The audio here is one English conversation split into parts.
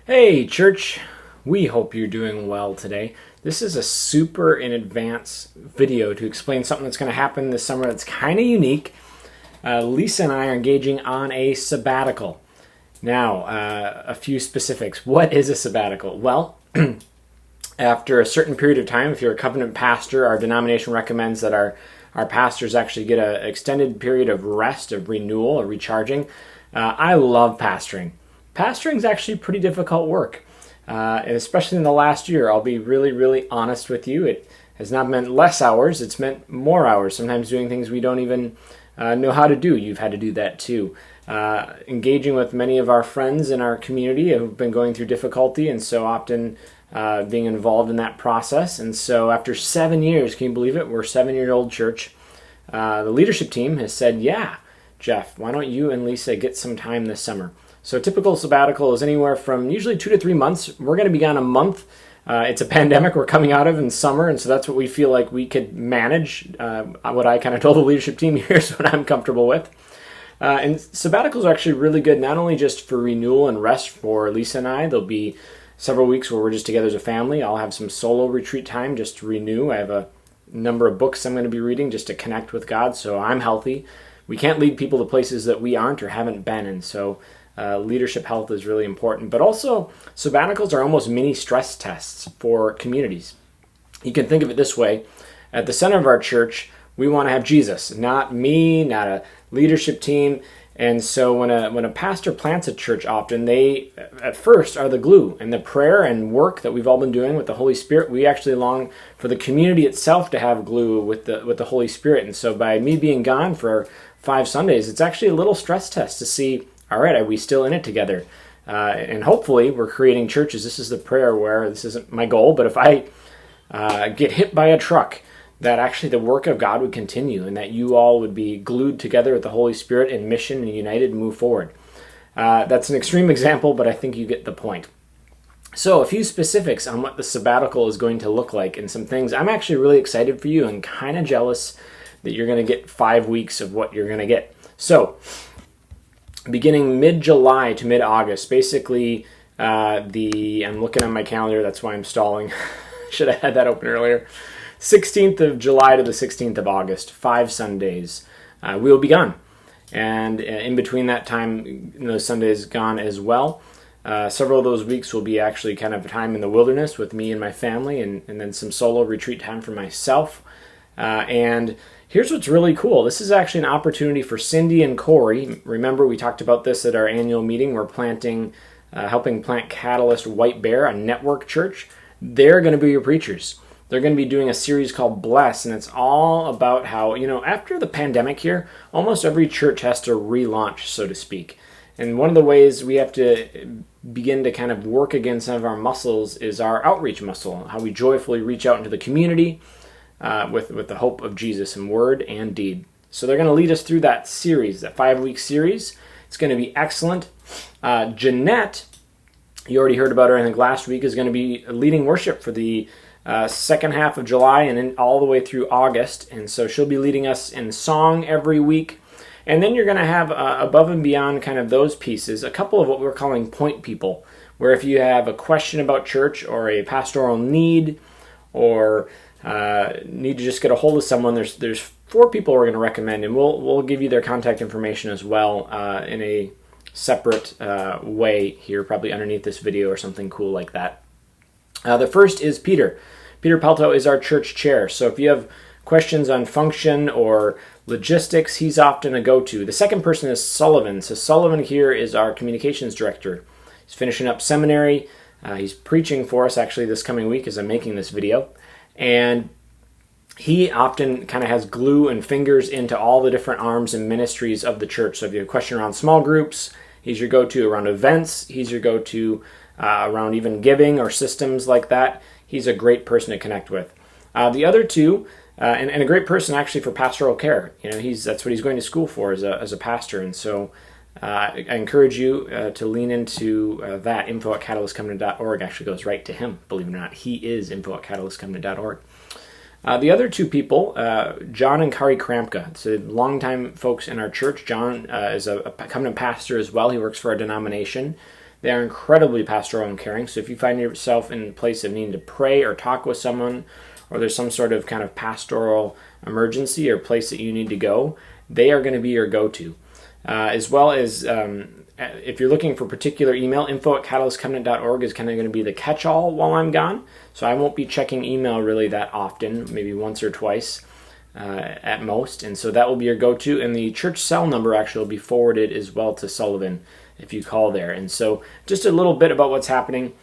Hey, church. We hope you're doing well today. This is a super in advance video to explain something that's going to happen this summer that's kind of unique. Lisa and I are engaging on a sabbatical. Now, a few specifics. What is a sabbatical? Well, after a certain period of time, if you're a covenant pastor, our denomination recommends that our pastors actually get an extended period of rest, of renewal, of recharging. I love pastoring. Pastoring is actually pretty difficult work, and especially in the last year. I'll be really honest with you. It has not meant less hours, it's meant more hours, sometimes doing things we don't even know how to do. You've had to do that too. Engaging with many of our friends in our community who've been going through difficulty, and so often being involved in that process. And so after 7 years, can you believe it? We're a 7-year-old church. The leadership team has said, yeah, Jeff, why don't you and Lisa get some time this summer? So typical sabbatical is anywhere from usually 2 to 3 months. We're going to be gone a month. It's a pandemic we're coming out of in summer, and so that's what we feel like we could manage. What I kind of told the leadership team, here's what I'm comfortable with. And sabbaticals are actually really good, not only just for renewal and rest for Lisa and I. There'll be several weeks where we're just together as a family. I'll have some solo retreat time just to renew. I have a number of books I'm going to be reading just to connect with God, so I'm healthy. We can't lead people to places that we aren't or haven't been in, so leadership health is really important. But also, sabbaticals are almost mini stress tests for communities. You can think of it this way. At the center of our church, we want to have Jesus, not me, not a leadership team. And so when a pastor plants a church, often they, at first, are the glue. And the prayer and work that we've all been doing with the Holy Spirit, we actually long for the community itself to have glue with the Holy Spirit. And so by me being gone for 5 Sundays, it's actually a little stress test to see, all right, are we still in it together? And hopefully we're creating churches. This is the prayer where, this isn't my goal, but if I get hit by a truck, that actually the work of God would continue and that you all would be glued together with the Holy Spirit in mission and united and move forward. That's an extreme example, but I think you get the point. So a few specifics on what the sabbatical is going to look like and some things. I'm actually really excited for you and kind of jealous that you're going to get 5 weeks of what you're going to get. So beginning mid-July to mid-August, basically I'm looking on my calendar, that's why I'm stalling. Should have had that open earlier. 16th of July to the 16th of August, 5 Sundays, we will be gone. And in between that time, those Sundays gone as well. Several of those weeks will be actually kind of a time in the wilderness with me and my family, and then some solo retreat time for myself. And here's what's really cool. This is actually an opportunity for Cindy and Corey. Remember, we talked about this at our annual meeting. We're helping plant Catalyst White Bear, a network church. They're going to be your preachers. They're going to be doing a series called Bless, and it's all about how, after the pandemic here, almost every church has to relaunch, so to speak. And one of the ways we have to begin to kind of work again some of our muscles is our outreach muscle, how we joyfully reach out into the community with the hope of Jesus in word and deed. So they're going to lead us through that series, that 5-week series. It's going to be excellent. Jeanette, you already heard about her, I think last week, is going to be leading worship for the second half of July and then all the way through August. And so she'll be leading us in song every week. And then you're going to have above and beyond kind of those pieces, a couple of what we're calling point people, where if you have a question about church or a pastoral need or need to just get a hold of someone, there's 4 people we're going to recommend, and we'll give you their contact information as well in a separate way here, probably underneath this video or something cool like that. The first is Peter. Peter.pelto is our church chair. So if you have questions on function or logistics, he's often a go-to. The second person is Sullivan. So Sullivan Keehr is our communications director. He's finishing up seminary. He's preaching for us actually this coming week as I'm making this video. And he often kind of has glue and fingers into all the different arms and ministries of the church. So if you have a question around small groups, he's your go-to. Around events, he's your go-to. Around even giving or systems like that, he's a great person to connect with. The other two, and a great person actually for pastoral care. That's what he's going to school for as a pastor. And so I encourage you to lean into that. info@catalystcovenant.org actually goes right to him. Believe it or not, he is info@catalystcovenant.org. The other 2 people, Jon Kari Kramka. So longtime folks in our church. Jon is a covenant pastor as well. He works for our denomination. They are incredibly pastoral and caring. So if you find yourself in a place of needing to pray or talk with someone, or there's some sort of kind of pastoral emergency or place that you need to go, they are going to be your go-to. As well as if you're looking for particular email, info@catalystcovenant.org is kind of going to be the catch-all while I'm gone. So I won't be checking email really that often, maybe once or twice at most. And so that will be your go-to. And the church cell number actually will be forwarded as well to Sullivan if you call there. And so just a little bit about what's happening.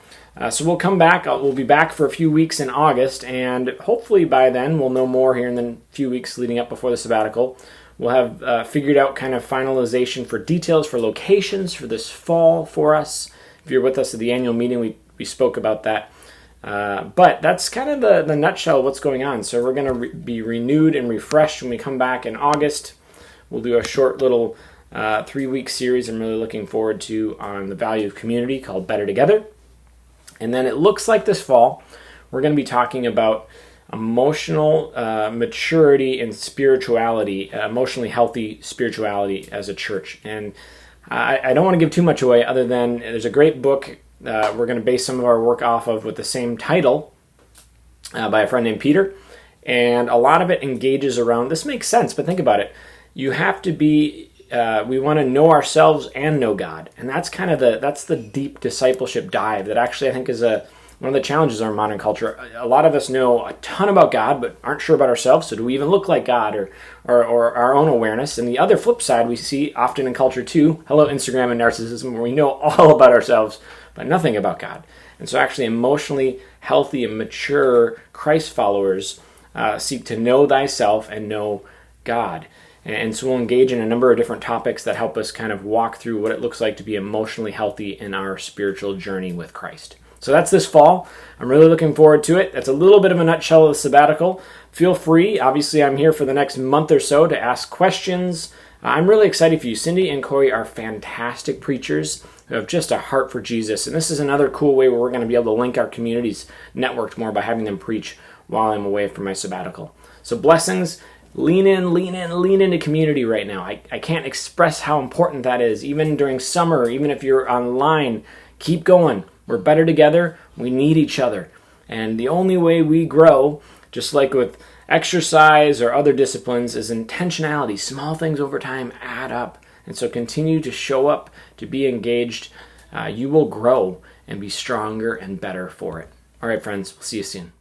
So we'll come back. We'll be back for a few weeks in August. And hopefully by then we'll know more here in the few weeks leading up before the sabbatical. We'll have figured out kind of finalization for details for locations for this fall for us. If you're with us at the annual meeting, we spoke about that. But that's kind of the nutshell of what's going on. So we're going to be renewed and refreshed when we come back in August. We'll do a short little 3-week series I'm really looking forward to on the value of community called Better Together. And then it looks like this fall we're going to be talking about emotional maturity and spirituality, emotionally healthy spirituality as a church. And I don't want to give too much away other than there's a great book we're going to base some of our work off of with the same title by a friend named Peter. And a lot of it engages around, this makes sense, but think about it. You have to be we want to know ourselves and know God, and that's kind of that's the deep discipleship dive that actually I think is one of the challenges in our modern culture. A lot of us know a ton about God, but aren't sure about ourselves. So do we even look like God, or our own awareness? And the other flip side we see often in culture too. Hello, Instagram and narcissism, where we know all about ourselves but nothing about God. And so actually, emotionally healthy and mature Christ followers seek to know thyself and know God. And so we'll engage in a number of different topics that help us kind of walk through what it looks like to be emotionally healthy in our spiritual journey with Christ. So that's this fall. I'm really looking forward to it. That's a little bit of a nutshell of the sabbatical. Feel free. Obviously, I'm here for the next month or so to ask questions. I'm really excited for you. Cindy and Corey are fantastic preachers who have just a heart for Jesus. And this is another cool way where we're going to be able to link our communities networked more by having them preach while I'm away from my sabbatical. So blessings. Lean into community right now. I can't express how important that is. Even during summer, even if you're online, keep going. We're better together. We need each other. And the only way we grow, just like with exercise or other disciplines, is intentionality. Small things over time add up. And so continue to show up, to be engaged. You will grow and be stronger and better for it. All right, friends, we'll see you soon.